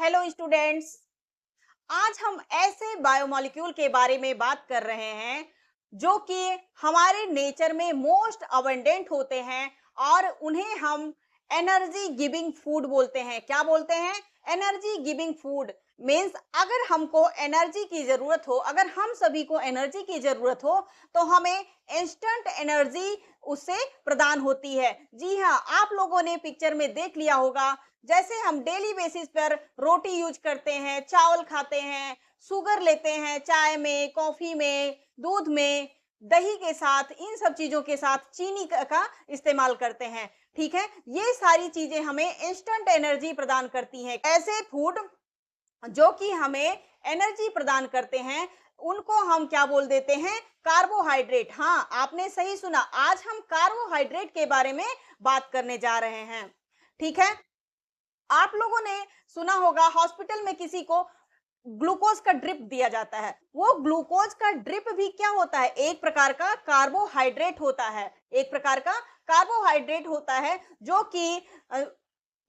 Hello students. आज हम ऐसे बायोमोलिक्यूल के बारे में बात कर रहे हैं जो कि हमारे नेचर में मोस्ट अबंडेंट होते हैं और उन्हें हम एनर्जी गिविंग फूड बोलते हैं। क्या बोलते हैं? Energy giving food. मीन्स अगर हमको एनर्जी की जरूरत हो, अगर हम सभी को एनर्जी की जरूरत हो तो हमें इंस्टेंट एनर्जी उससे प्रदान होती है। जी हाँ, आप लोगों ने पिक्चर में देख लिया होगा, जैसे हम डेली बेसिस पर रोटी यूज करते हैं, चावल खाते हैं, शुगर लेते हैं चाय में, कॉफी में, दूध में, दही के साथ, इन सब चीजों के साथ चीनी का इस्तेमाल करते हैं। ठीक है, ये सारी चीजें हमें इंस्टेंट एनर्जी प्रदान करती हैं। ऐसे फूड जो कि हमें एनर्जी प्रदान करते हैं उनको हम क्या बोल देते हैं? कार्बोहाइड्रेट। हाँ, आपने सही सुना, आज हम कार्बोहाइड्रेट के बारे में बात करने जा रहे हैं। ठीक है, आप लोगों ने सुना होगा हॉस्पिटल में किसी को ग्लूकोज का ड्रिप दिया जाता है। वो ग्लूकोज का ड्रिप भी क्या होता है? एक प्रकार का कार्बोहाइड्रेट होता है, एक प्रकार का कार्बोहाइड्रेट होता है जो कि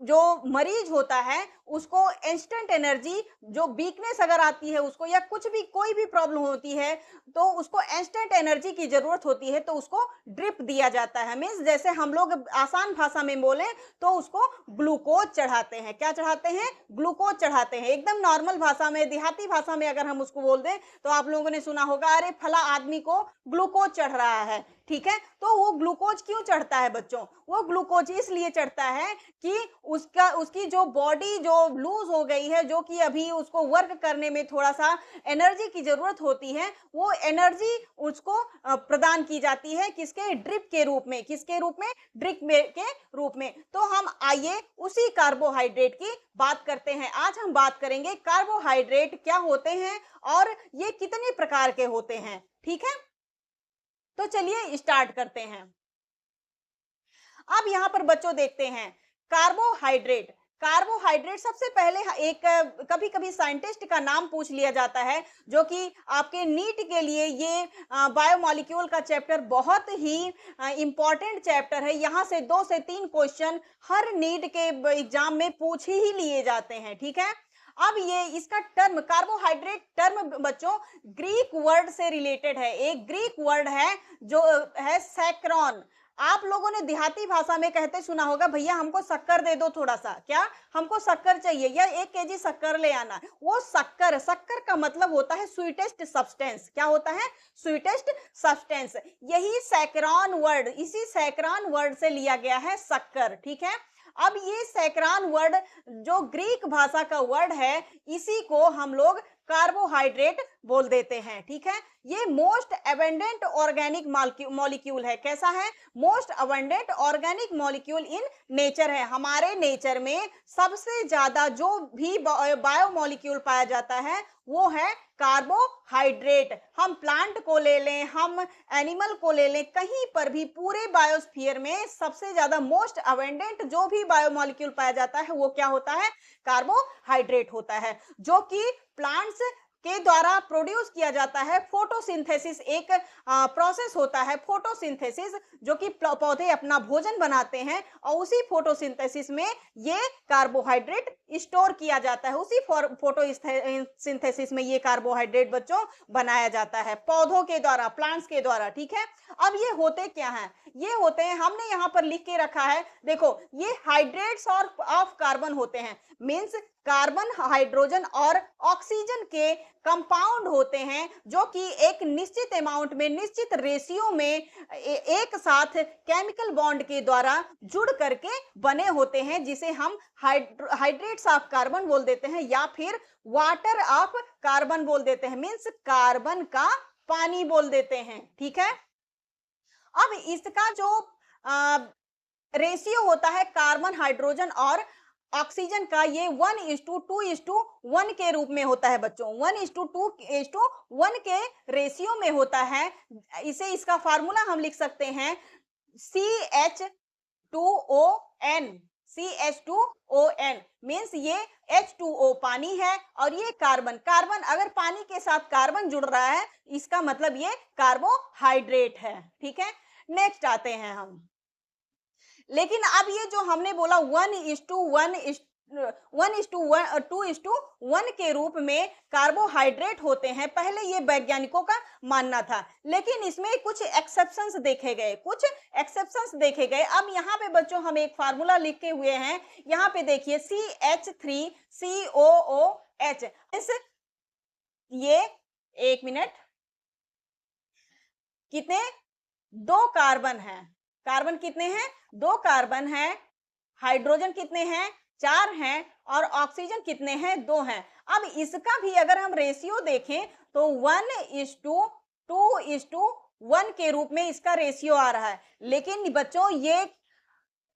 जो मरीज होता है उसको इंस्टेंट एनर्जी, जो वीकनेस अगर आती है उसको, या कुछ भी कोई भी प्रॉब्लम होती है तो उसको इंस्टेंट एनर्जी की जरूरत होती है तो उसको ड्रिप दिया जाता है। मीन्स जैसे हम लोग आसान भाषा में बोले तो उसको ग्लूकोज चढ़ाते हैं। क्या चढ़ाते हैं? ग्लूकोज चढ़ाते हैं। एकदम नॉर्मल भाषा में, देहाती भाषा में अगर हम उसको बोल दें तो आप लोगों ने सुना होगा, अरे फला आदमी को ग्लूकोज चढ़ रहा है। ठीक है, तो वो ग्लूकोज क्यों चढ़ता है बच्चों? वो ग्लूकोज इसलिए चढ़ता है कि उसकी जो बॉडी जो लूज हो गई है, जो कि अभी उसको वर्क करने में थोड़ा सा एनर्जी की जरूरत होती है, वो एनर्जी उसको प्रदान की जाती है। किसके? ड्रिप के रूप में। किसके रूप में? ड्रिप के रूप में। तो हम आइए उसी कार्बोहाइड्रेट की बात करते हैं। आज हम बात करेंगे कार्बोहाइड्रेट क्या होते हैं और ये कितने प्रकार के होते हैं। ठीक है, तो चलिए स्टार्ट करते हैं। अब यहां पर बच्चों देखते हैं कार्बोहाइड्रेट। कार्बोहाइड्रेट सबसे पहले एक कभी कभी साइंटिस्ट का नाम पूछ लिया जाता है, जो कि आपके नीट के लिए ये बायोमोलिक्यूल का चैप्टर बहुत ही इंपॉर्टेंट चैप्टर है। यहां से 2 से 3 क्वेश्चन हर नीट के एग्जाम में पूछ ही लिए जाते हैं। ठीक है, अब ये इसका टर्म, कार्बोहाइड्रेट टर्म बच्चों ग्रीक वर्ड से रिलेटेड है। एक ग्रीक वर्ड है जो है सैक्रॉन। आप लोगों ने देहाती भाषा में कहते सुना होगा, भैया हमको शक्कर दे दो थोड़ा सा। क्या? हमको शक्कर चाहिए, या 1 केजी शक्कर ले आना। वो शक्कर, शक्कर का मतलब होता है स्वीटेस्ट सब्सटेंस। क्या होता है? Sweetest substance. यही सैकरान वर्ड, इसी सैकरान वर्ड से लिया गया है शक्कर। ठीक है, अब ये सैकरान वर्ड जो ग्रीक भाषा का वर्ड है, इसी को हम लोग कार्बोहाइड्रेट बोल देते हैं। ठीक है, ये मोस्ट अबंडेंट ऑर्गेनिक मॉलिक्यूल है। कैसा है? Most abundant organic molecule in nature है। हमारे नेचर में सबसे ज्यादा जो भी बायोमोलिक्यूल पाया जाता है वो है कार्बोहाइड्रेट। हम प्लांट को ले लें, हम एनिमल को ले लें, कहीं पर भी पूरे बायोस्फीयर में सबसे ज्यादा मोस्ट अबंडेंट जो भी बायोमोलिक्यूल पाया जाता है वो क्या होता है? कार्बोहाइड्रेट होता है, जो कि प्लांट्स के द्वारा प्रोड्यूस किया जाता है। फोटोसिंथेसिस एक प्रोसेस होता है, फोटोसिंथेसिस, जो कि पौधे अपना भोजन बनाते हैं और उसी फोटोसिंथेसिस में ये कार्बोहाइड्रेट स्टोर किया जाता है। उसी फोटोसिंथेसिस में ये कार्बोहाइड्रेट बच्चों बनाया जाता है पौधों के द्वारा, प्लांट्स के द्वारा। ठीक है, अब ये होते क्या हैं? ये होते हैं, हमने यहां पर लिख के रखा है, देखो, ये हाइड्रेट्स और ऑफ कार्बन होते हैं। मींस कार्बन, हाइड्रोजन और ऑक्सीजन के कंपाउंड होते हैं, जो कि एक निश्चित अमाउंट में, निश्चित रेशियो में एक साथ केमिकल बॉन्ड के द्वारा जुड़ करके बने होते हैं, जिसे हम हाइड्रेट्स ऑफ कार्बन बोल देते हैं या फिर वाटर ऑफ कार्बन बोल देते हैं। मींस कार्बन का पानी बोल देते हैं। ठीक है, अब इसका जो रेशियो होता है कार्बन, हाइड्रोजन और ऑक्सीजन का, ये 1:2:1 के रूप में होता है बच्चों। 1:2:1 के रेशियो में होता है। इसे, इसका फार्मूला हम लिख सकते हैं CH2ON। CH2ON मीन्स ये H2O पानी है और ये कार्बन। कार्बन, अगर पानी के साथ कार्बन जुड़ रहा है इसका मतलब ये कार्बोहाइड्रेट है। ठीक है, नेक्स्ट आते हैं हम। लेकिन अब ये जो हमने बोला 1:1 1:1 के रूप में कार्बोहाइड्रेट होते हैं, पहले ये वैज्ञानिकों का मानना था। लेकिन इसमें कुछ एक्सेप्शंस देखे गए, अब यहाँ पे बच्चों हम एक फार्मूला लिखे हुए हैं, यहाँ पे देखिए CH3COOH। ये एक मिनट, कितने, 2 कार्बन हैं, कार्बन कितने हैं, 2 कार्बन हैं, हाइड्रोजन कितने हैं, 4 हैं, और ऑक्सीजन कितने हैं, 2 हैं। अब इसका भी अगर हम रेशियो देखें तो 1:2:1 के रूप में इसका रेशियो आ रहा है। लेकिन बच्चों ये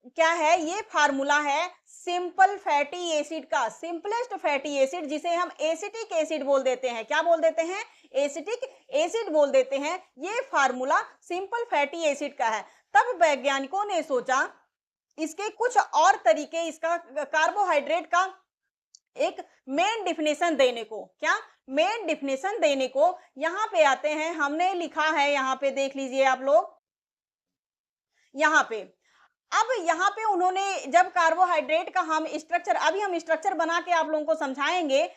क्या है, ये फार्मूला है सिंपल फैटी एसिड का, सिंपलेस्ट फैटी एसिड, जिसे हम एसिटिक एसिड बोल देते हैं। क्या बोल देते हैं, एसिटिक एसिड बोल देते हैं। ये फार्मूला सिंपल फैटी एसिड का है। तब वैज्ञानिकों ने सोचा इसके कुछ और तरीके, इसका कार्बोहाइड्रेट का एक मेन डिफिनेशन देने को, क्या मेन डिफिनेशन देने को, यहाँ पे आते हैं, हमने लिखा है, यहाँ पे देख लीजिए आप लोग, यहाँ पे अब यहाँ पे उन्होंने जब कार्बोहाइड्रेट का हम स्ट्रक्चर बना के आप लोगों को समझाएंगे।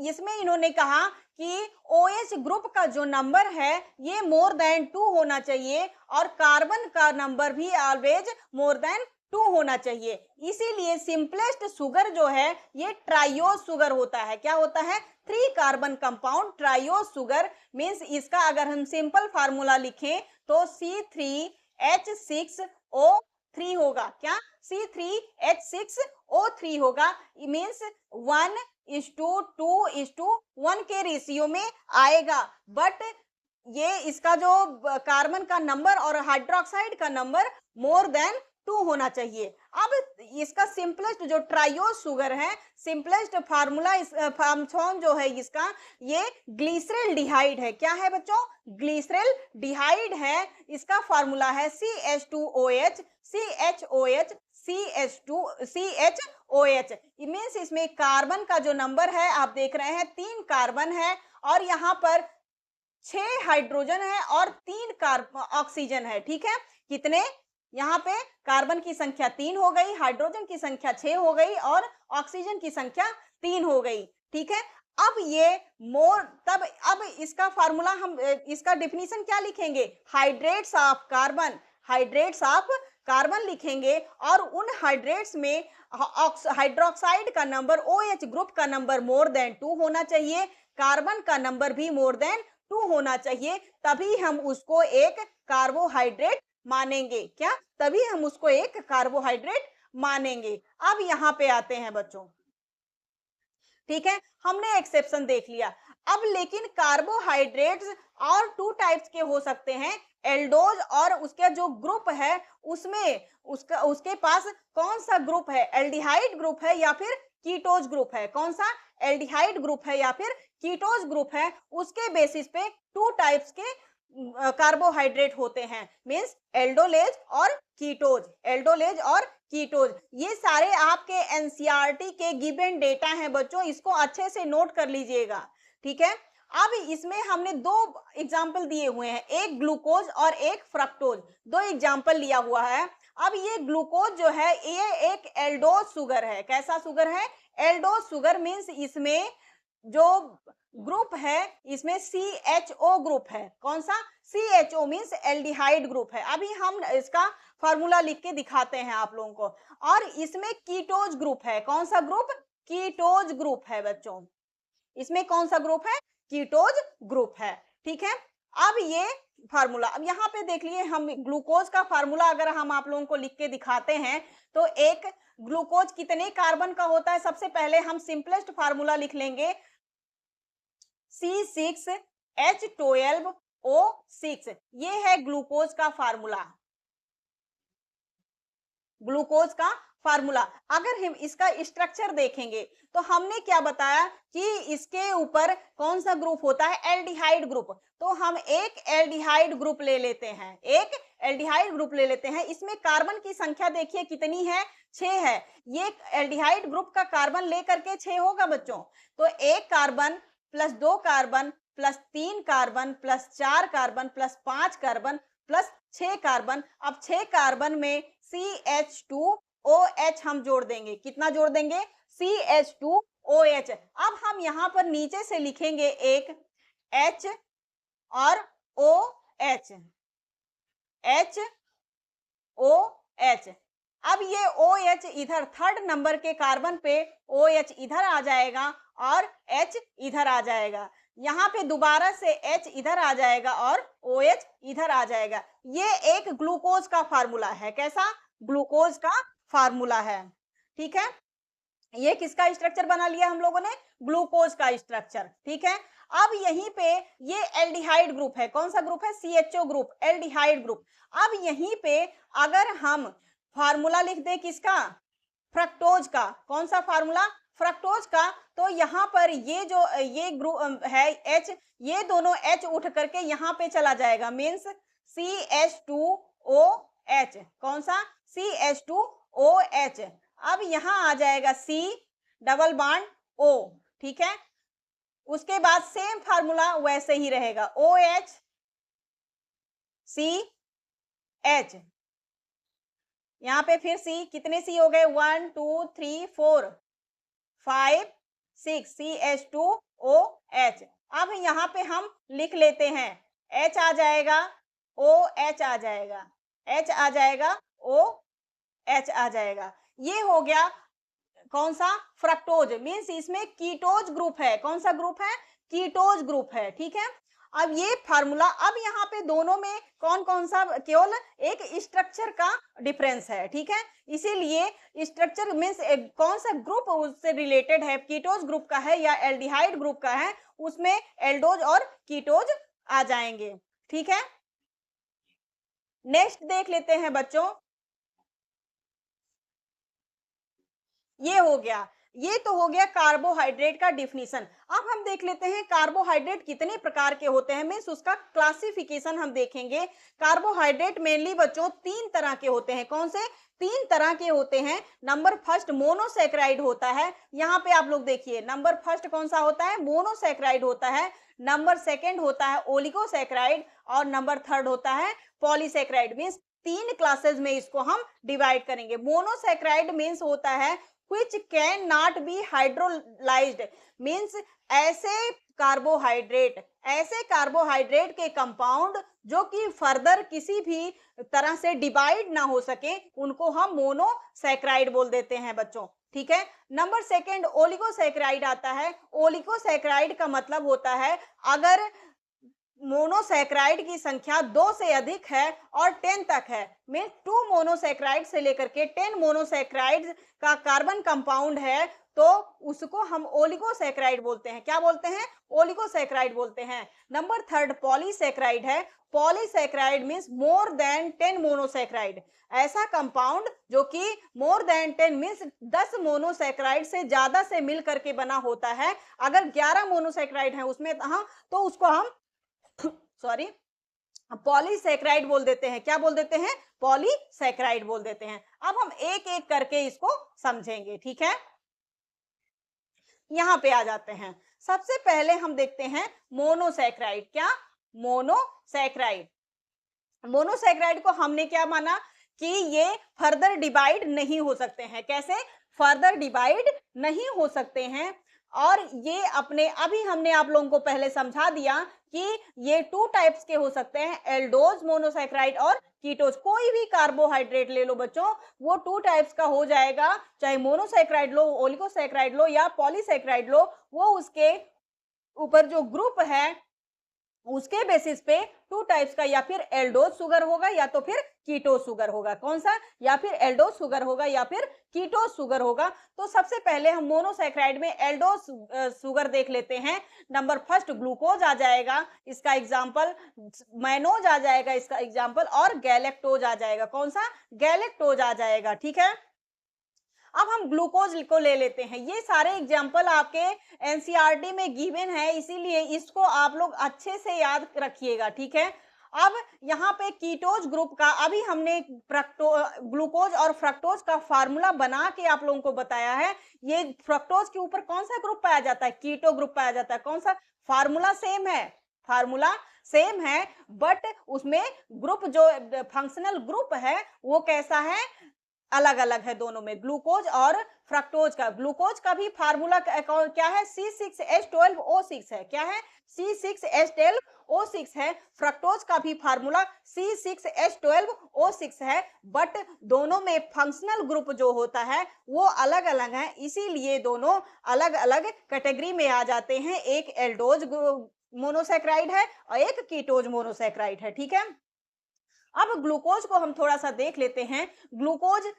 इसमें इन्होंने कहा कि OH ग्रुप का जो नंबर है ये मोर देन 2 होना चाहिए, और कार्बन का नंबर भी ऑलवेज मोर देन 2 होना चाहिए। इसीलिए सिंपलेस्ट शुगर जो है ये ट्राइयोस शुगर होता है। क्या होता है, 3 carbon compound trios sugar. Means इसका अगर हम सिंपल फार्मूला लिखें तो C3H6O3 होगा। क्या, C3H6O3 होगा। मीन्स 1:2:1 के रेशियो में आएगा। बट ये इसका जो कार्बन का नंबर और हाइड्रोक्साइड का नंबर मोर देन 2 होना चाहिए। अब इसका सिंपलेस्ट जो ट्राइयोस शुगर है, सिंपलेस्ट फार्मूला फॉर्म जो है इसका, ये ग्लिसरल्डिहाइड है। क्या है बच्चों, ग्लिसरल्डिहाइड है। इसका फार्मूला है CH2OH, CH2CH2CHOH। मींस इसमें कार्बन का जो नंबर है आप देख रहे हैं, 3 कार्बन है, और यहाँ पर 6 हाइड्रोजन है और 3 ऑक्सीजन है। ठीक है, कितने, यहाँ पे कार्बन की संख्या 3 हो गई, हाइड्रोजन की संख्या 6 हो गई, और ऑक्सीजन की संख्या 3 हो गई। ठीक है, अब ये तब अब इसका फार्मूला हम, इसका डिफिनीशन क्या लिखेंगे, हाइड्रेट्स ऑफ कार्बन लिखेंगे, और उन हाइड्रेट्स में हाइड्रोक्साइड का नंबर, OH ग्रुप का नंबर मोर देन 2 होना चाहिए, कार्बन का नंबर भी मोर देन 2 होना चाहिए, तभी हम उसको एक कार्बोहाइड्रेट मानेंगे। क्या, तभी हम उसको एक कार्बोहाइड्रेट मानेंगे। अब यहाँ पे आते हैं बच्चों, ठीक है, हमने एक्सेप्शन देख लिया। अब लेकिन कार्बोहाइड्रेट्स और 2 टाइप्स के हो सकते हैं, एल्डोज, और उसका जो ग्रुप है उसमें उसके पास कौन सा ग्रुप है, एल्डिहाइड ग्रुप है या फिर कीटोज ग्रुप है, कौन सा, एल्डिहाइड ग्रुप है या फिर कीटोज ग्रुप है। उसके बेसिस पे 2 टाइप्स के कार्बोहाइड्रेट होते हैं, मींस एल्डोलेज और कीटोज। ये सारे आपके एनसीईआरटी के गिवन डेटा हैं बच्चों, इसको अच्छे से नोट कर लीजिएगा। ठीक है, अब इसमें हमने 2 एग्जाम्पल दिए हुए हैं, एक ग्लूकोज और एक फ्रक्टोज, 2 एग्जाम्पल लिया हुआ है। अब ये ग्लूकोज जो है ये एक एल्डोज शुगर है। कैसा शुगर है, एल्डोज शुगर। मींस इसमें जो ग्रुप है इसमें CHO ग्रुप है। कौन सा, CHO मींस एल्डिहाइड ग्रुप है। अभी हम इसका फार्मूला लिख के दिखाते हैं आप लोगों को। और इसमें कीटोज ग्रुप है। कौन सा ग्रुप, कीटोज ग्रुप है बच्चों। इसमें कौन सा ग्रुप है, कीटोज ग्रुप है। ठीक है, अब ये फार्मूला, अब यहाँ पे देख लिए, हम ग्लूकोज का फार्मूला अगर हम आप लोगों को लिख के दिखाते हैं तो एक ग्लूकोज कितने कार्बन का होता है, सबसे पहले हम सिंपलेस्ट फार्मूला लिख लेंगे, C6H12O6। ये है ग्लूकोज का फार्मूला, ग्लूकोज का फार्मूला। अगर हम इसका स्ट्रक्चर देखेंगे तो हमने क्या बताया कि इसके ऊपर कौन सा ग्रुप होता है, एल्डिहाइड ग्रुप। तो हम एक एल्डिहाइड ग्रुप ले लेते हैं, इसमें कार्बन की संख्या देखिए कितनी है, 6 है। ये एल्डिहाइड ग्रुप का कार्बन लेकर के 6 होगा बच्चों। तो 1 carbon plus 2 carbon plus 3 carbon plus 4 carbon plus 5 carbon plus 6 carbon. अब 6 कार्बन में CH2 OH हम जोड़ देंगे। कितना जोड़ देंगे? CH2OH। अब हम यहाँ पर नीचे से लिखेंगे एक H और OH, HOH। अब ये OH इधर थर्ड नंबर के कार्बन पे OH इधर आ जाएगा और H इधर आ जाएगा। यहाँ पे दोबारा से H इधर आ जाएगा और OH इधर आ जाएगा। ये एक ग्लूकोज का फार्मूला है। कैसा? ग्लूकोज का फार्मूला है। ठीक है, ये किसका स्ट्रक्चर बना लिया हम लोगों ने? ग्लूकोज का स्ट्रक्चर। ठीक है, अब यहीं पे ये एल्डिहाइड ग्रुप है। कौन सा ग्रुप है? CHO group, aldehyde group. अब यहीं पे अगर हम फार्मूला लिख दे किसका? फ्रक्टोज का। कौन सा फार्मूला? फ्रक्टोज का। तो यहाँ पर ये जो ये ग्रुप है H, ये दोनों H उठ करके यहाँ पे चला जाएगा, मीन्स CH2OH। कौन सा? CH2OH। अब यहाँ आ जाएगा C डबल बॉन्ड O। ठीक है, उसके बाद सेम फार्मूला वैसे ही रहेगा, OH CH। यहाँ पे फिर C, कितने C हो गए? 1 2 3 4 5 6, CH2OH। अब यहाँ पे हम लिख लेते हैं, H आ जाएगा, OH आ जाएगा, H आ जाएगा, OH आ जाएगा। ये हो गया कौन सा? फ्रक्टोज। मीन्स इसमें कीटोज ग्रुप है। कौन सा ग्रुप है? कीटोज ग्रुप है। ठीक है, अब ये फार्मूला, अब यहाँ पे दोनों में कौन कौन सा? केवल एक स्ट्रक्चर का डिफरेंस है। ठीक है, इसीलिए स्ट्रक्चर मीन्स कौन सा ग्रुप उससे रिलेटेड है, कीटोज ग्रुप का है या एल्डिहाइड ग्रुप का है, उसमें एल्डोज और कीटोज आ जाएंगे। ठीक है, नेक्स्ट देख लेते हैं बच्चों। ये हो गया, ये तो हो गया कार्बोहाइड्रेट का डिफिनीशन। अब हम देख लेते हैं कार्बोहाइड्रेट कितने प्रकार के होते हैं, मीन्स उसका क्लासिफिकेशन हम देखेंगे। कार्बोहाइड्रेट मेनली बच्चों 3 तरह के होते हैं। कौन से? 3 तरह के होते हैं। नंबर फर्स्ट मोनोसैकेराइड होता है। यहाँ पे आप लोग देखिए, नंबर फर्स्ट कौन सा होता है? मोनोसैकेराइड होता है। नंबर सेकेंड होता है ओलिगोसैकेराइड और नंबर थर्ड होता है पॉलीसैकेराइड। मीन्स 3 क्लासेस में इसको हम डिवाइड करेंगे। मोनोसैकेराइड मीन्स होता है which can not be hydrolyzed, means ऐसे कार्बोहाइड्रेट के कंपाउंड जो कि फर्दर किसी भी तरह से डिवाइड ना हो सके, उनको हम मोनोसैकेराइड बोल देते हैं बच्चों। ठीक है, नंबर सेकेंड ओलिगोसैकेराइड आता है। ओलिगोसैकेराइड का मतलब होता है अगर मोनोसैकेराइड की संख्या 2 से अधिक है और 10 तक है, मीन 2 मोनोसैकेराइड से लेकर के 10 मोनोसैकेराइड का कार्बन कंपाउंड है, तो उसको हम ओलिगोसैकेराइड बोलते हैं। क्या बोलते हैं? ओलिगोसैकेराइड बोलते हैं। नंबर थर्ड पॉलीसैकेराइड है। Polysaccharide means more than 10 monosaccharide. ऐसा कंपाउंड जो कि मोर देन 10 मीन्स 10 मोनोसैकेराइड से ज्यादा से मिल करके बना होता है। अगर 11 मोनोसैकेराइड है उसमें तो उसको हम पॉलीसैकेराइड बोल देते हैं। क्या बोल देते हैं? पॉलीसैकेराइड बोल देते हैं। अब हम एक एक करके इसको समझेंगे। ठीक है, यहां पे आ जाते हैं। सबसे पहले हम देखते हैं मोनोसैकेराइड। क्या? मोनोसैकेराइड। मोनोसैकेराइड को हमने क्या माना कि ये फर्दर डिवाइड नहीं हो सकते हैं। कैसे फर्दर डिवाइड नहीं हो सकते हैं? और ये अपने अभी हमने आप लोगों को पहले समझा दिया कि ये 2 टाइप्स के हो सकते हैं, एल्डोज मोनोसैकेराइड और कीटोज। कोई भी कार्बोहाइड्रेट ले लो बच्चों, वो 2 टाइप्स का हो जाएगा, चाहे मोनोसैकेराइड लो, ओलिगोसैकेराइड लो या पॉलीसैकेराइड लो, वो उसके ऊपर जो ग्रुप है उसके बेसिस पे 2 टाइप्स का, या फिर एल्डोज शुगर होगा या तो फिर कीटोज शुगर होगा। कौन सा? या फिर एल्डोज शुगर होगा या फिर कीटोज शुगर होगा। तो सबसे पहले हम मोनोसैकेराइड में एल्डोज शुगर देख लेते हैं। नंबर फर्स्ट ग्लूकोज आ जाएगा, इसका एग्जांपल मैनोज आ जाएगा, इसका एग्जांपल, और गैलेक्टोज आ जाएगा। कौन सा? गैलेक्टोज आ जाएगा। ठीक है, अब हम ग्लूकोज को ले लेते हैं। ये सारे एग्जाम्पल आपके एनसीईआरटी में गिवन है, इसीलिए इसको आप लोग अच्छे से याद रखिएगा। ठीक है, अब यहाँ पे कीटोज ग्रुप का अभी हमने ग्लूकोज और फ्रक्टोज का फार्मूला बना के आप लोगों को बताया है। ये फ्रक्टोज के ऊपर कौन सा ग्रुप पाया जाता है? कीटो ग्रुप पाया जाता है। कौन सा? फार्मूला सेम है, फार्मूला सेम है, बट उसमें ग्रुप जो फंक्शनल ग्रुप है वो कैसा है? अलग अलग है दोनों में, ग्लूकोज और फ्रक्टोज का। ग्लूकोज का भी फार्मूला क्या है, C6H12O6 है। क्या है, C6H12O6 है। फ्रक्टोज का भी फार्मूला C6H12O6 है। बट दोनों में फंक्शनल ग्रुप जो होता है वो अलग अलग है, इसीलिए दोनों अलग अलग कैटेगरी में आ जाते हैं। एक एल्डोज मोनोसैक्राइड है और एक कीटोज मोनोसैक्राइड है। ठीक है, अब ग्लूकोज को हम थोड़ा सा देख लेते हैं। ग्लूकोज,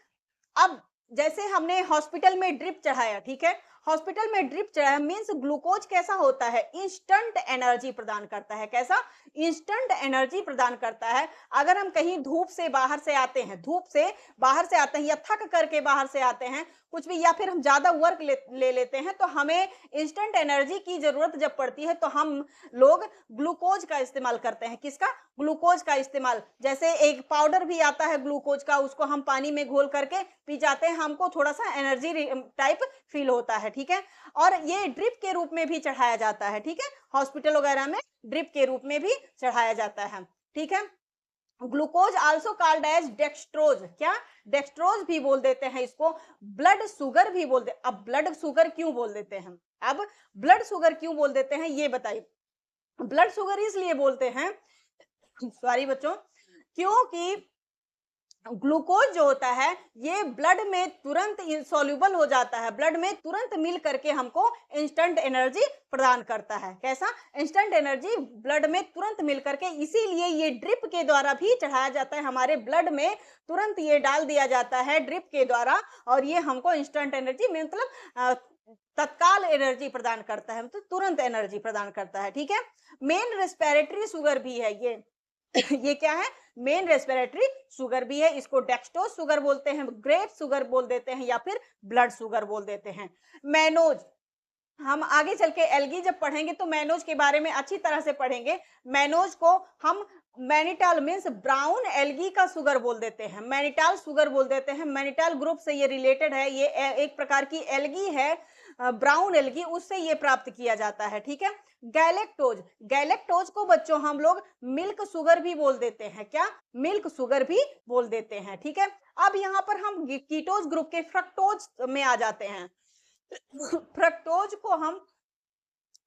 अब जैसे हमने हॉस्पिटल में ड्रिप चढ़ाया, ठीक है, हॉस्पिटल में ड्रिप चढ़ाया मींस ग्लूकोज कैसा होता है, इंस्टेंट एनर्जी प्रदान करता है। कैसा, इंस्टेंट एनर्जी प्रदान करता है। अगर हम कहीं धूप से बाहर से आते हैं, धूप से बाहर से आते हैं या थक करके बाहर से आते हैं कुछ भी, या फिर हम ज्यादा वर्क ले लेते हैं, तो हमें इंस्टेंट एनर्जी की जरूरत जब पड़ती है तो हम लोग ग्लूकोज का इस्तेमाल करते हैं। किसका, ग्लूकोज का इस्तेमाल। जैसे एक पाउडर भी आता है ग्लूकोज का, उसको हम पानी में घोल करके पी जाते हैं, हमको थोड़ा सा एनर्जी टाइप फील होता है। ठीक है, और ये ड्रिप के रूप में भी चढ़ाया जाता है। ठीक है, हॉस्पिटल वगैरह में ड्रिप के रूप में भी चढ़ाया जाता है। ठीक है, glucose also called as dextrose. क्या, डेक्सट्रोज भी बोल देते हैं इसको, ब्लड शुगर भी बोलते। अब ब्लड शुगर क्यों बोल देते हैं, अब ब्लड शुगर क्यों बोल देते हैं ये बताइए। ब्लड शुगर इसलिए बोलते हैं, सॉरी बच्चों, क्योंकि ग्लूकोज जो होता है ये ब्लड में तुरंत इंसॉल्युबल हो जाता है, ब्लड में तुरंत मिल करके हमको इंस्टेंट एनर्जी प्रदान करता है। कैसा, इंस्टेंट एनर्जी ब्लड में तुरंत मिल करके, इसीलिए ये ड्रिप के द्वारा भी चढ़ाया जाता है, हमारे ब्लड में तुरंत ये डाल दिया जाता है ड्रिप के द्वारा, और ये हमको इंस्टेंट एनर्जी मतलब तत्काल एनर्जी प्रदान करता है, मतलब तुरंत एनर्जी प्रदान करता है। ठीक है, मेन रेस्पिरेटरी शुगर भी है ये ये क्या है, मेन रेस्पिरेटरी शुगर भी है। इसको डेक्सटोज शुगर बोलते हैं, ग्रेप शुगर बोल देते हैं, या फिर ब्लड शुगर बोल देते हैं। मैनोज, हम आगे चल के एल्गी जब पढ़ेंगे तो मैनोज के बारे में अच्छी तरह से पढ़ेंगे। मैनोज को हम मैनिटाल मीन्स ब्राउन एल्गी का शुगर बोल देते हैं, मैनिटाल शुगर बोल देते हैं। मैनिटाल ग्रुप से ये रिलेटेड है, ये एक प्रकार की एल्गी है, ब्राउन एल्गी, उससे ये प्राप्त किया जाता है। ठीक है, गैलेक्टोज, गैलेक्टोज को बच्चों हम लोग मिल्क शुगर भी बोल देते हैं। क्या, मिल्क शुगर भी बोल देते हैं। ठीक है, अब यहाँ पर हम कीटोज ग्रुप के फ्रक्टोज में आ जाते हैं। फ्रक्टोज को हम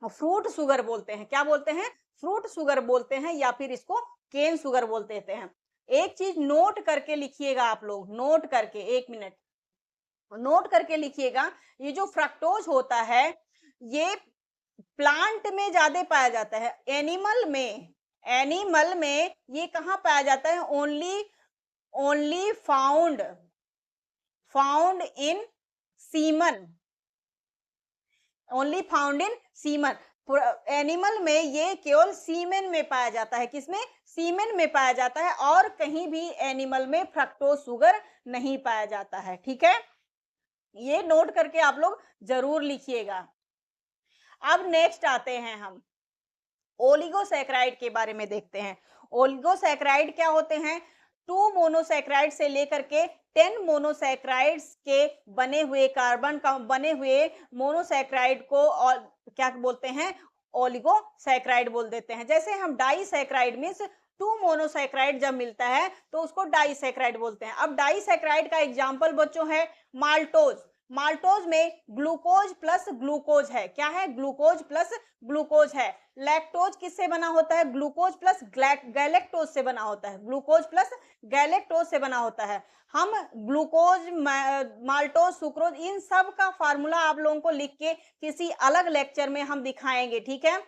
फ्रूट शुगर बोलते हैं। क्या बोलते हैं, फ्रूट शुगर बोलते हैं, या फिर इसको केन शुगर बोल देते हैं। एक चीज नोट करके लिखिएगा आप लोग, नोट करके, एक मिनट नोट करके लिखिएगा। ये जो फ्रक्टोज होता है ये प्लांट में ज्यादा पाया जाता है, एनिमल में, एनिमल में ये कहाँ पाया जाता है, only only found found in semen, only found in semen. Animal में ये केवल सीमेन में पाया जाता है। किसमें, सीमेन में पाया जाता है, और कहीं भी एनिमल में फ्रक्टोज शुगर नहीं पाया जाता है। ठीक है, ये नोट करके आप लोग जरूर लिखिएगा। अब नेक्स्ट आते हैं हम ओलिगोसैकेराइड के बारे में देखते हैं। ओलिगोसैकेराइड क्या होते हैं, 2 मोनोसैकेराइड से लेकर के 10 मोनोसैकेराइड्स के बने हुए कार्बन का बने हुए मोनोसैकेराइड को और क्या बोलते हैं, ओलिगोसैकेराइड बोल देते हैं। जैसे हम डाइसैकेराइड मींस 2 मोनोसैकेराइड जब मिलता है तो उसको डाइसैकेराइड बोलते हैं। अब डाइसैकेराइड का एग्जांपल बच्चों है माल्टोज। माल्टोज में ग्लूकोज प्लस ग्लूकोज है। क्या है, ग्लूकोज प्लस ग्लूकोज है। लैक्टोज किससे बना होता है, ग्लूकोज प्लस गैलेक्टोज से बना होता है, ग्लूकोज प्लस गैलेक्टोज से बना होता है। हम ग्लूकोज, माल्टोज, सुक्रोज, इन सब का फार्मूला आप लोगों को लिख के किसी अलग लेक्चर में हम दिखाएंगे। ठीक है,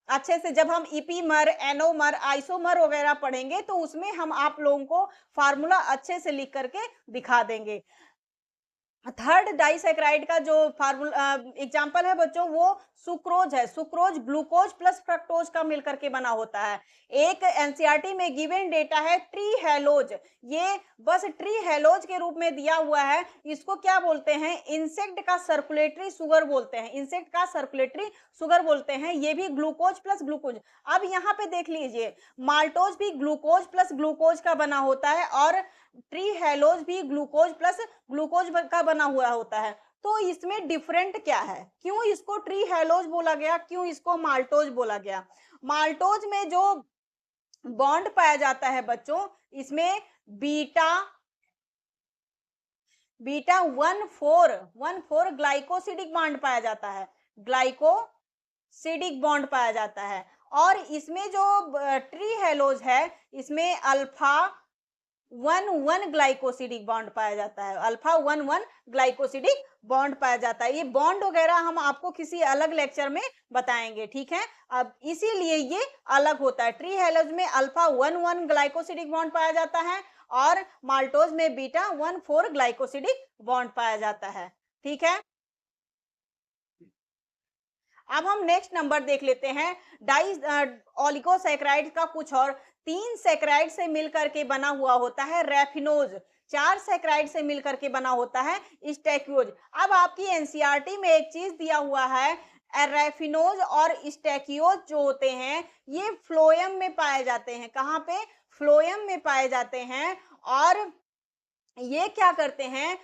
अच्छे से जब हम ईपीमर, एनोमर, आइसोमर वगैरह पढ़ेंगे तो उसमें हम आप लोगों को फार्मूला अच्छे से लिख करके दिखा देंगे। थर्ड डाइसैकेराइड का जो फार्मूला एग्जांपल है बच्चों वो सुक्रोज है। सुक्रोज ग्लूकोज प्लस फ्रक्टोज का मिलकर के बना होता है। एक एनसीईआरटी में गिवन डेटा है ट्री हेलोज, ये बस ट्री हेलोज के रूप में दिया हुआ है। इसको क्या बोलते हैं, इंसेक्ट का सर्कुलेटरी शुगर बोलते हैं, इंसेक्ट का सर्कुलेटरी शुगर बोलते हैं। ये भी ग्लूकोज प्लस ग्लूकोज। अब यहाँ पे देख लीजिए, माल्टोज भी ग्लूकोज प्लस ग्लूकोज का बना होता है, और ट्री हेलोज भी ग्लूकोज प्लस ग्लूकोज का बना हुआ होता है। तो इसमें डिफरेंट क्या है, क्यों इसको ट्री हेलोज बोला गया, क्यों इसको माल्टोज बोला गया। माल्टोज में जो बॉन्ड पाया जाता है बच्चों, इसमें बीटा बीटा 1,4 ग्लाइकोसिडिक बॉन्ड पाया जाता है, ग्लाइकोसिडिक बॉन्ड पाया जाता है। और इसमें जो ट्री हेलोज है, इसमें अल्फा 1,1 ग्लाइकोसिडिक बॉन्ड पाया जाता है, अल्फा 1,1 ग्लाइकोसिडिक बॉन्ड पाया जाता है। ये बॉन्ड वगैरह हम आपको किसी अलग लेक्चर में बताएंगे, ठीक है। अब इसीलिए ये अलग होता है, ट्री हेलोज में अल्फा 1,1 ग्लाइकोसिडिक बॉन्ड पाया जाता है और माल्टोज में बीटा 1,4 ग्लाइकोसिडिक बॉन्ड पाया जाता है, ठीक है। अब हम नेक्स्ट नंबर देख लेते हैं, डाई ओलिगोसैकेराइड का कुछ और। 3 सैकेराइड से मिलकर के बना हुआ होता है रैफिनोज, 4 सैकेराइड से मिलकर के बना होता है स्टैक्योज। अब आपकी एनसीईआरटी में एक चीज दिया हुआ है, रैफिनोज और स्टैक्योज जो होते हैं ये फ्लोएम में पाए जाते हैं। कहाँ पे? फ्लोएम में पाए जाते हैं। और ये क्या करते हैं,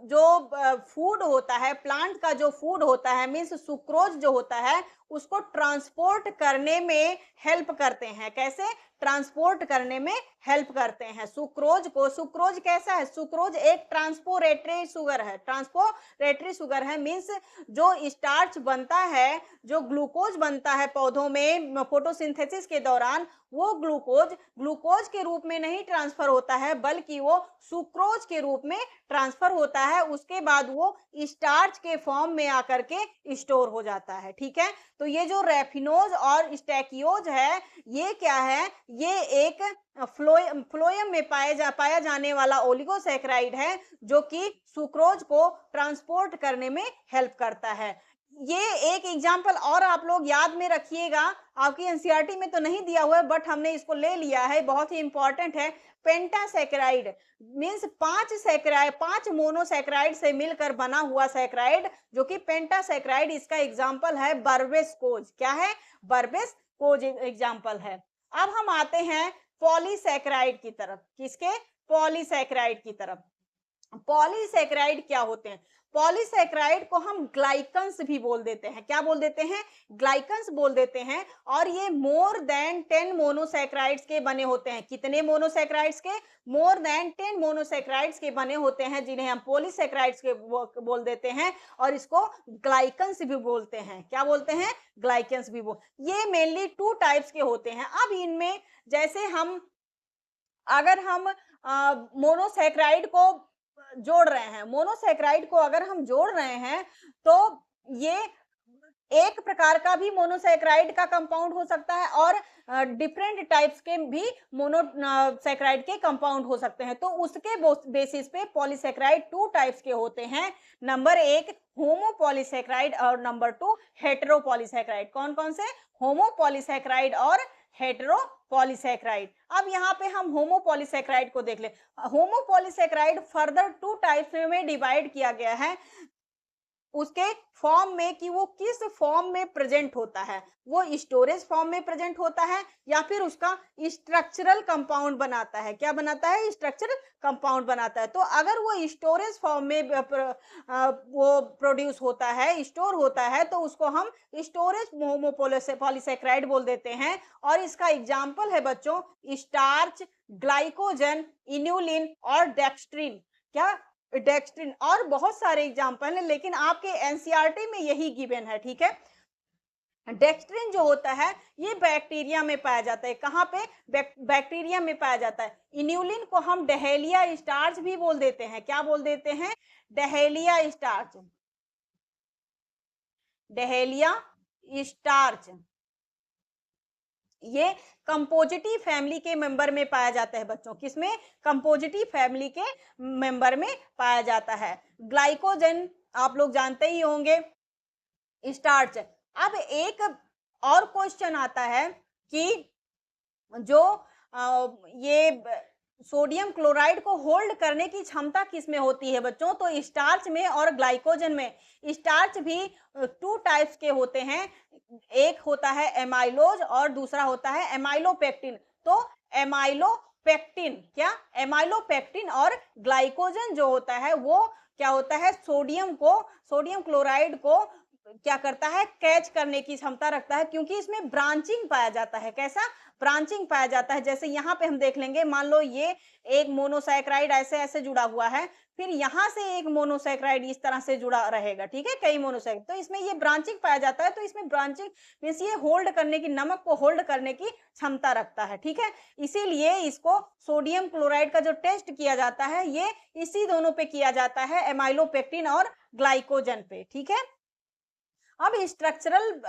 जो फूड होता है, प्लांट का जो फूड होता है, मीन्स सुक्रोज जो होता है, उसको ट्रांसपोर्ट करने में हेल्प करते हैं। कैसे? ट्रांसपोर्ट करने में हेल्प करते हैं सुक्रोज को। सुक्रोज कैसा है? सुक्रोज एक ट्रांसपोरेटरी शुगर है, ट्रांसपोरेटरी शुगर है, मीन्स जो स्टार्च बनता है, जो ग्लूकोज बनता है पौधों में फोटोसिंथेसिस के दौरान, वो ग्लूकोज के रूप में नहीं ट्रांसफर होता है, बल्कि वो सुक्रोज के रूप में ट्रांसफर होता है। उसके बाद वो स्टार्च के फॉर्म में आकर के स्टोर हो जाता है, ठीक है। तो ये जो रैफिनोज और स्टैकियोज है, ये क्या है? ये एक फ्लोएम में पाया जाने वाला ओलिगोसैकेराइड है, जो कि सुक्रोज को ट्रांसपोर्ट करने में हेल्प करता है। ये एक एग्जाम्पल और आप लोग याद में रखिएगा, आपकी एनसीईआरटी में तो नहीं दिया हुआ है, बट हमने इसको ले लिया है, बहुत ही इंपॉर्टेंट है। पेंटासैकेराइड मीन्स 5 मोनोसैकेराइड से मिलकर बना हुआ सैकेराइड, जो कि पेंटासैकेराइड। इसका एग्जाम्पल है बर्बेसकोज। क्या है? बर्बेसकोज एग्जाम्पल है। अब हम आते हैं पॉलीसैकेराइड की तरफ। किसके? पॉलीसैकेराइड की तरफ। पॉलीसैकेराइड क्या होते हैं? पॉलीसैकेराइड को हम ग्लाइकन्स भी बोल देते हैं। क्या बोल देते हैं? ग्लाइकन्स बोल देते हैं। और ये मोर देन 10 मोनोसैकेराइड्स के बने होते हैं। कितने मोनोसैकेराइड्स के? मोर देन 10 मोनोसैकेराइड्स के बने होते हैं, जिन्हें हम पॉलीसैकेराइड्स के बोल देते हैं। और इसको ग्लाइकन्स भी बोलते हैं। क्या बोलते हैं? ग्लाइकन्स भी ये मेनली 2 टाइप्स के होते हैं। अब इनमें जैसे अगर हम मोनोसैकेराइड को जोड़ रहे हैं, मोनोसैकेराइड को अगर हम जोड़ रहे हैं, तो ये एक प्रकार का भी मोनोसैकेराइड का कंपाउंड हो सकता है और डिफरेंट टाइप्स के भी मोनोसैकेराइड के कंपाउंड हो सकते हैं। तो उसके बेसिस पे पॉलीसैकेराइड 2 टाइप्स के होते हैं। नंबर 1 होमोपॉलीसैकेराइड और नंबर 2 हेटेरोपॉलीसैकेराइड। कौन कौन से? होमोपॉलीसैकेराइड और हेटेरोपॉलीसैकेराइड। अब यहाँ पे हम होमोपॉलीसैकेराइड को देख ले। होमोपॉलीसैकेराइड फर्दर 2 टाइप्स में डिवाइड किया गया है, उसके फॉर्म में, कि वो किस फॉर्म में प्रेजेंट होता है। वो स्टोरेज फॉर्म में प्रेजेंट होता है या फिर उसका स्ट्रक्चरल कंपाउंड बनाता है। क्या बनाता है? स्ट्रक्चरल कंपाउंड बनाता है। तो अगर वो स्टोरेज फॉर्म में वो प्रोड्यूस होता है, स्टोर होता है, तो उसको हम स्टोरेज होमोपॉलीसैकेराइड बोल देते हैं। और इसका एग्जाम्पल है बच्चों स्टार्च, ग्लाइकोजन, इन्यूलिन और डेक्स्ट्रिन। क्या? डेक्स्ट्रिन। और बहुत सारे एग्जाम्पल हैं, लेकिन आपके एनसीईआरटी में यही गिवन है, ठीक है। डेक्स्ट्रिन जो होता है ये बैक्टीरिया में पाया जाता है। कहाँ पे? बैक्टीरिया में पाया जाता है। इन्यूलिन को हम डहेलिया स्टार्च भी बोल देते हैं। क्या बोल देते हैं? Dahlia starch. डहेलिया स्टार्च ये कंपोजिटी फैमिली के मेंबर में पाया जाता है बच्चों। किसमें? कंपोजिटी फैमिली के मेंबर में पाया जाता है। ग्लाइकोजन आप लोग जानते ही होंगे, स्टार्च। अब एक और क्वेश्चन आता है कि जो ये सोडियम क्लोराइड को होल्ड करने की क्षमता किसमें होती है बच्चों? तो स्टार्च में और ग्लाइकोजन में। स्टार्च भी 2 टाइप्स के होते हैं, एक होता है एमाइलोज और दूसरा होता है एमाइलोपेक्टिन। तो एमाइलोपेक्टिन, क्या? एमाइलोपेक्टिन और ग्लाइकोजन जो होता है वो क्या होता है? सोडियम क्लोराइड को क्या करता है? कैच करने की क्षमता रखता है, क्योंकि इसमें ब्रांचिंग पाया जाता है। कैसा? ब्रांचिंग पाया जाता है। जैसे यहाँ पे हम देख लेंगे, मान लो ये एक मोनोसैकेराइड ऐसे जुड़ा हुआ है, फिर यहाँ से एक मोनोसैकेराइड इस तरह से जुड़ा रहेगा, ठीक है, कई मोनोसैकेराइड। तो इसमें ये ब्रांचिंग पाया जाता है, तो इसमें ब्रांचिंग मीन्स ये होल्ड करने की, नमक को होल्ड करने की क्षमता रखता है, ठीक है। इसीलिए इसको सोडियम क्लोराइड का जो टेस्ट किया जाता है ये इसी दोनों पे किया जाता है, एमाइलोपेक्टिन और ग्लाइकोजन पे, ठीक है। अब स्ट्रक्चरल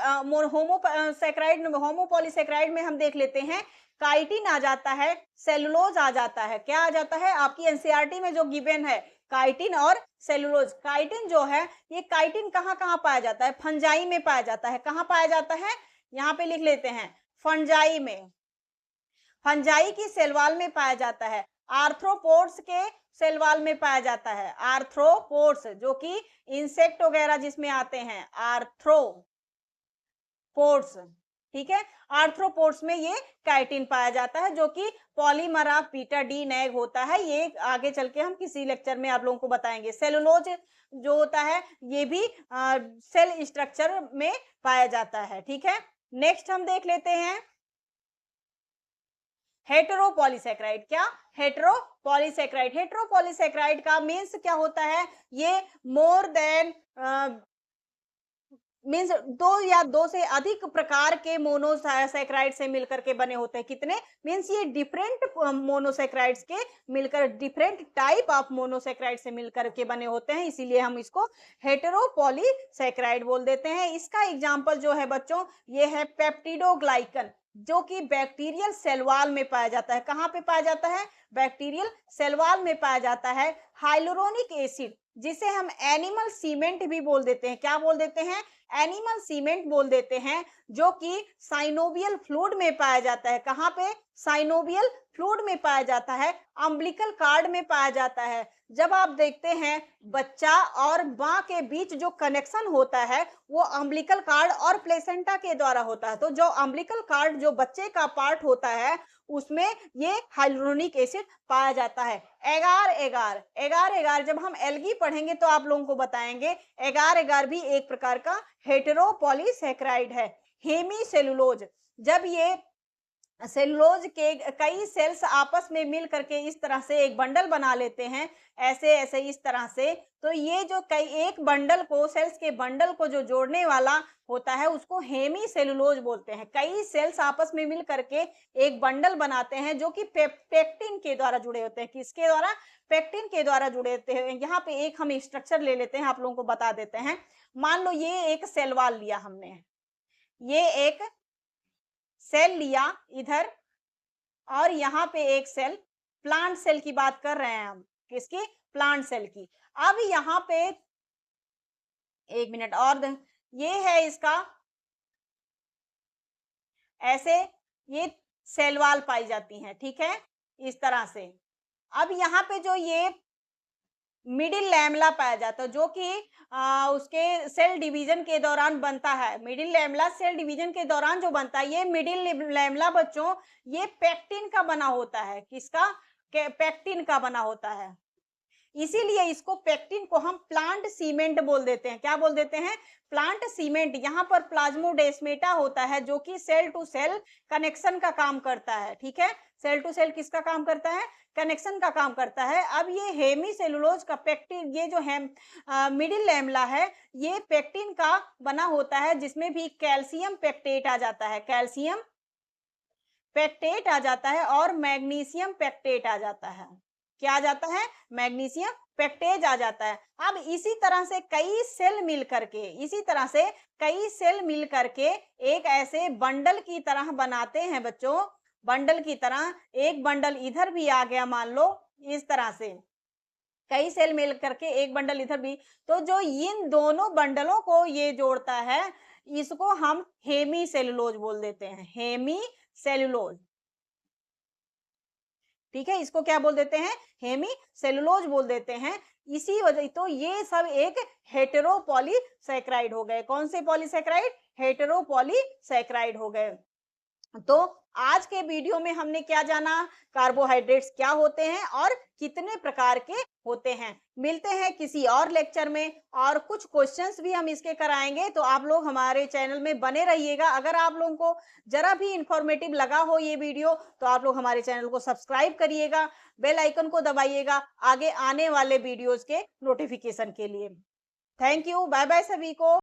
होमोपॉलीसैकेराइड में हम देख लेते हैं, काइटिन आ जाता है, सेलुलोज आ जाता है। क्या आ जाता है आपकी एनसीईआरटी में जो गिवन है, काइटिन और सेलुलोज। काइटिन जो है, ये काइटिन कहाँ कहाँ पाया जाता है, फंजाई में पाया जाता है। कहाँ पाया जाता है, यहाँ पे लिख लेते हैं, फंजाई में, फंजाई की सेल वॉल में पाया जाता है। आर्थ्रोपोड्स के सेल वॉल में पाया जाता है, आर्थ्रोपोड्स जो कि इंसेक्ट वगैरह जिसमें आते हैं, आर्थ्रोपोड्स, ठीक है। आर्थ्रोपोड्स में ये काइटिन पाया जाता है जो कि polymer of beta D nag होता है। ये आगे चल के हम किसी लेक्चर में आप लोगों को बताएंगे। सेलुलोज जो होता है ये भी सेल स्ट्रक्चर में पाया जाता है, ठीक है। नेक्स्ट हम देख लेते हैं हेटेरोपॉलीसैकेराइड। क्या, हेटेरोपॉलीसैकेराइड। हेटेरोपॉलीसैकेराइड का मीन्स क्या होता है, ये मोर देन मीन्स दो या दो से अधिक प्रकार के मोनोसैकेराइड से मिलकर के बने होते हैं। कितने, मीन्स ये डिफरेंट मोनोसैकेराइड्स के मिलकर, डिफरेंट टाइप ऑफ मोनोसैकेराइड से मिलकर के बने होते हैं, इसीलिए हम इसको हेटेरोपॉलीसैकेराइड बोल देते हैं। इसका एग्जांपल जो है बच्चों, ये है पेप्टिडोग्लाइकन, जो कि बैक्टीरियल सेल वॉल में पाया जाता है। कहाँ पे पाया जाता है, बैक्टीरियल सेल वॉल में पाया जाता है। हाइलुरोनिक एसिड, जिसे हम एनिमल सीमेंट भी बोल देते हैं। क्या बोल देते हैं, एनिमल सीमेंट बोल देते हैं, जो कि साइनोवियल फ्लूइड में पाया जाता है। कहाँ पे, साइनोवियल फ्लूइड में पाया जाता है, अम्बिलिकल कार्ड में पाया जाता है। जब आप देखते हैं बच्चा और मां के बीच जो कनेक्शन होता है वो अम्बिलिकल कार्ड और प्लेसेंटा के द्वारा होता है। तो जो अम्बिलिकल कार्ड जो बच्चे का पार्ट होता है उसमें ये हाइलुरोनिक एसिड पाया जाता है। एगार एगार, एगार एगार जब हम एल्गी पढ़ेंगे तो आप लोगों को बताएंगे। एगार एगार भी एक प्रकार का हेटेरोपॉलीसैकेराइड है। हेमीसेलुलोज, जब ये सेलुलोज के कई सेल्स आपस में मिल करके इस तरह से एक बंडल बना लेते हैं, ऐसे ऐसे इस तरह से, तो ये जो कई एक बंडल को, सेल्स के बंडल को जो जोड़ने वाला होता है उसको हेमीसेलुलोज बोलते हैं। कई सेल्स आपस में मिल करके एक बंडल बनाते हैं जो कि पेक्टिन के द्वारा जुड़े होते हैं। किसके द्वारा, पेक्टिन के द्वारा जुड़े होते हैं। यहाँ पे एक हम स्ट्रक्चर ले लेते हैं, आप लोगों को बता देते हैं। मान लो ये एक सेल वॉल लिया हमने, ये एक सेल लिया इधर, और यहाँ पे एक सेल, प्लांट सेल की बात कर रहे हैं हम, किसकी, प्लांट सेल की। अब यहाँ पे एक मिनट और, ये है इसका, ऐसे ये सेल वॉल पाई जाती हैं, ठीक है, इस तरह से। अब यहाँ पे जो ये मिडिल लैमेला पाया जाता है, जो कि उसके सेल डिवीजन के दौरान बनता है। मिडिल लैमेला सेल डिवीजन के दौरान जो बनता है, ये मिडिल लैमेला बच्चों ये पेक्टिन का बना होता है। किसका, पेक्टिन का बना होता है। इसीलिए इसको, पेक्टिन को हम प्लांट सीमेंट बोल देते हैं। क्या बोल देते हैं, प्लांट सीमेंट। यहाँ पर प्लाज्मोडेस्मेटा होता है जो कि सेल टू सेल कनेक्शन का काम करता है, ठीक है। सेल टू सेल किसका काम करता है, कनेक्शन का काम करता है। अब ये हेमीसेलुलोज का पेक्टिन, ये जो है मिडिल लैमेला है, ये पेक्टिन का बना होता है, जिसमें भी कैल्शियम पेक्टेट आ जाता है, कैल्शियम पेक्टेट आ जाता है और मैग्नीशियम पेक्टेट आ जाता है। क्या आ जाता है, मैग्नीशियम पेक्टेज आ जाता है। अब इसी तरह से कई सेल मिल करके, इसी तरह से कई सेल मिल करके एक ऐसे बंडल की तरह बनाते हैं बच्चों, बंडल की तरह। एक बंडल इधर भी आ गया मान लो, इस तरह से कई सेल मिल करके एक बंडल इधर भी, तो जो इन दोनों बंडलों को ये जोड़ता है इसको हम हेमीसेलुलोज बोल देते हैं, हेमीसेलुलोज, ठीक है। इसको क्या बोल देते हैं, हेमीसेलुलोज बोल देते हैं। इसी वजह, तो ये सब एक हेटेरोपॉलीसैकेराइड हो गए। कौन से पॉलीसैकेराइड, हेटेरोपॉलीसैकेराइड हो गए। तो आज के वीडियो में हमने क्या जाना, कार्बोहाइड्रेट्स क्या होते हैं और कितने प्रकार के होते हैं। मिलते हैं किसी और लेक्चर में और कुछ क्वेश्चंस भी हम इसके कराएंगे, तो आप लोग हमारे चैनल में बने रहिएगा। अगर आप लोगों को जरा भी इंफॉर्मेटिव लगा हो ये वीडियो, तो आप लोग हमारे चैनल को सब्सक्राइब करिएगा, बेल आइकन को दबाइएगा आगे आने वाले वीडियोज के नोटिफिकेशन के लिए। थैंक यू, बाय बाय सभी को।